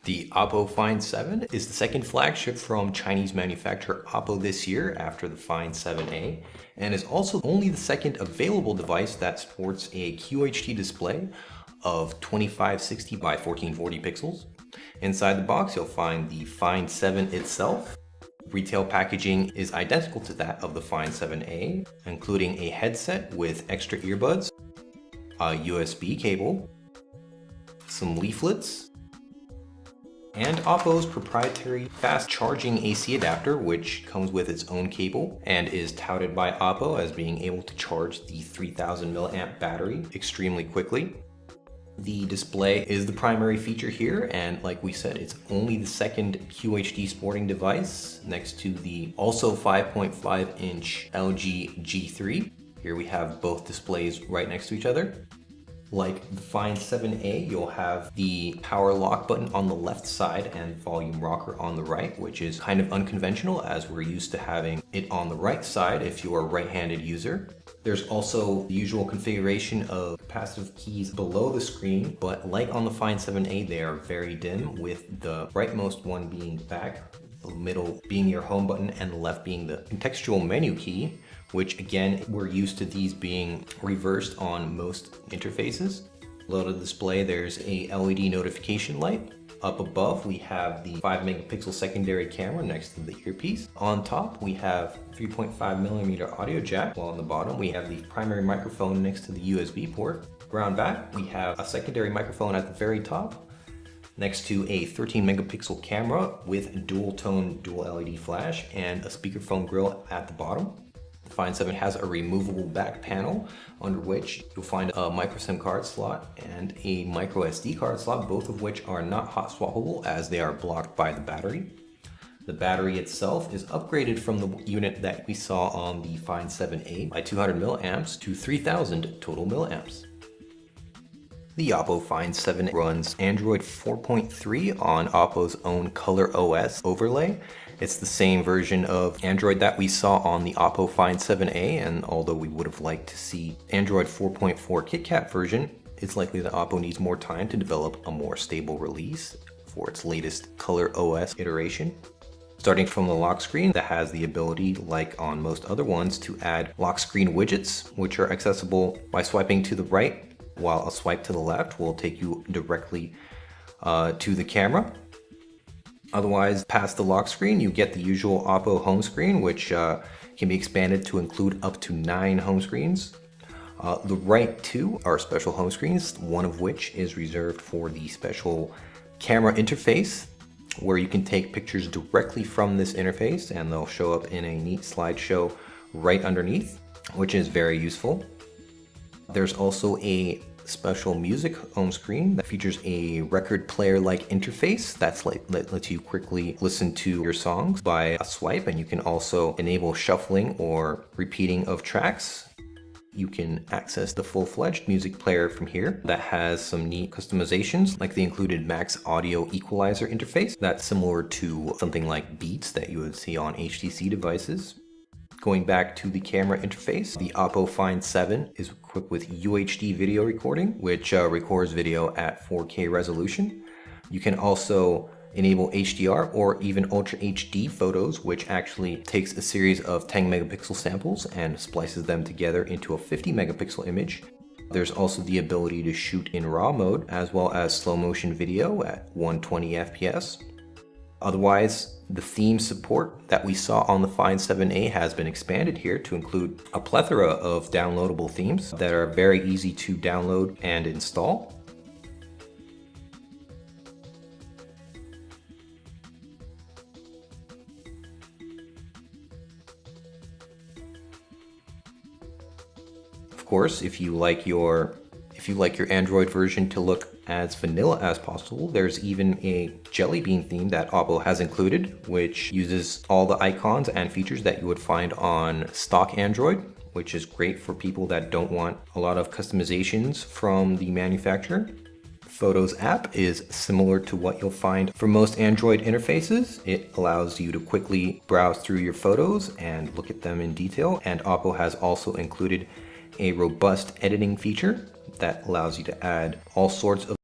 The Oppo Find 7 is the second flagship from Chinese manufacturer Oppo this year after the Find 7A, and is also only the second available device that sports a QHD display of 2560 by 1440 pixels. Inside the box, you'll find the Find 7 itself. Retail packaging is identical to that of the Find 7A, including a headset with extra earbuds, a USB cable, some leaflets, and Oppo's proprietary fast charging AC adapter, which comes with its own cable and is touted by Oppo as being able to charge the 3000 mAh battery extremely quickly. The display is the primary feature here, and like we said, it's only the second QHD sporting device next to the also 5.5-inch LG G3. Here we have both displays right next to each other. Like the Find 7A, you'll have the power lock button on the left side and volume rocker on the right, which is kind of unconventional as we're used to having it on the right side if you're a right-handed user. There's also the usual configuration of capacitive keys below the screen, but like on the Find 7A, they are very dim, with the rightmost one being back, the middle being your home button, and the left being the contextual menu key, which again, we're used to these being reversed on most interfaces. Below the display, there's a LED notification light. Up above, we have the 5-megapixel secondary camera next to the earpiece. On top, we have 3.5mm audio jack, while on the bottom, we have the primary microphone next to the USB port. Around back, we have a secondary microphone at the very top, next to a 13-megapixel camera with dual-tone dual LED flash and a speakerphone grill at the bottom. The Find 7 has a removable back panel under which you'll find a micro SIM card slot and a micro SD card slot, both of which are not hot swappable as they are blocked by the battery. The battery itself is upgraded from the unit that we saw on the Find 7A by 200 milliamps to 3000 total milliamps. The Oppo Find 7 runs Android 4.3 on Oppo's own Color OS overlay. It's the same version of Android that we saw on the Oppo Find 7A, and although we would have liked to see Android 4.4 KitKat version, it's likely that Oppo needs more time to develop a more stable release for its latest Color OS iteration. Starting from the lock screen, that has the ability, like on most other ones, to add lock screen widgets, which are accessible by swiping to the right, while a swipe to the left will take you directly to the camera. Otherwise, past the lock screen, you get the usual Oppo home screen, which can be expanded to include up to 9 home screens. The right 2 are special home screens, one of which is reserved for the special camera interface, where you can take pictures directly from this interface and they'll show up in a neat slideshow right underneath, which is very useful. There's also a special music home screen that features a record player-like interface that lets you quickly listen to your songs by a swipe, and you can also enable shuffling or repeating of tracks. You can access the full-fledged music player from here that has some neat customizations, like the included Max Audio Equalizer interface that's similar to something like Beats that you would see on HTC devices. Going back to the camera interface, the Oppo Find 7 is equipped with UHD video recording, which records video at 4K resolution. You can also enable HDR or even Ultra HD photos, which actually takes a series of 10 megapixel samples and splices them together into a 50 megapixel image. There's also the ability to shoot in RAW mode, as well as slow motion video at 120 FPS. Otherwise, the theme support that we saw on the Find 7A has been expanded here to include a plethora of downloadable themes that are very easy to download and install. Of course, if you like your Android version to look as vanilla as possible, there's even a Jelly Bean theme that Oppo has included, which uses all the icons and features that you would find on stock Android, which is great for people that don't want a lot of customizations from the manufacturer. Photos app is similar to what you'll find for most Android interfaces. It allows you to quickly browse through your photos and look at them in detail, and Oppo has also included a robust editing feature that allows you to add all sorts of